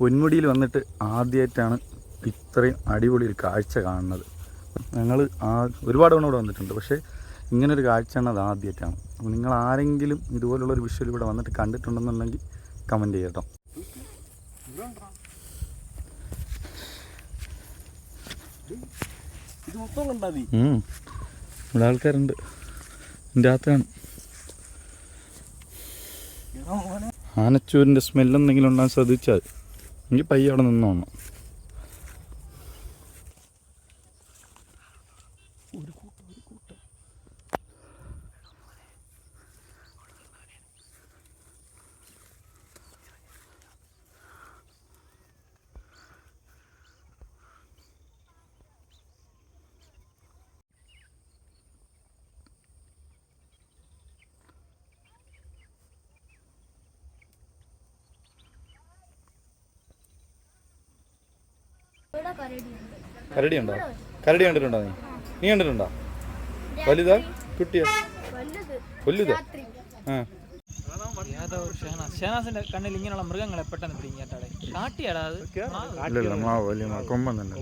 പൊന്മുടിയിൽ വന്നിട്ട് ആദ്യമായിട്ടാണ് ഇത്രയും അടിപൊളി ഒരു കാഴ്ച കാണുന്നത്. ഞങ്ങൾ ഒരുപാട് തവണ ഇവിടെ വന്നിട്ടുണ്ട്, പക്ഷേ ഇങ്ങനൊരു കാഴ്ചയാണ് അത് ആദ്യമായിട്ടാണ്. അപ്പോൾ നിങ്ങൾ ആരെങ്കിലും ഇതുപോലുള്ളൊരു വിഷ്വൽ ഇവിടെ വന്നിട്ട് കണ്ടിട്ടുണ്ടെന്നുണ്ടെങ്കിൽ കമൻറ്റ് ചെയ്യട്ടോ. ഇവിടെ ആൾക്കാരുണ്ട്, ഇതിൻ്റെ അകത്ത് കാണും. ആനച്ചൂരിൻ്റെ സ്മെല്ലെന്തെങ്കിലും ഉണ്ടാകാൻ ശ്രദ്ധിച്ചാൽ എനിക്ക് പയ്യെ അവിടെ നിന്നോണം. കരടി ഉണ്ടോ? കരടി കണ്ടിട്ടുണ്ടോ? നീ കണ്ടിട്ടുണ്ടോ? വലുതാ കുട്ടിയാ? വലുതാ? ഷഹനാസിന്റെ കണ്ണിൽ ഇങ്ങനെയുള്ള മൃഗങ്ങളെ പെട്ടെന്ന് പിടിക്കാട്ടാടെ കാട്ടിയാടാ അത്. വലിയ കൊമ്പൻ തന്നെ.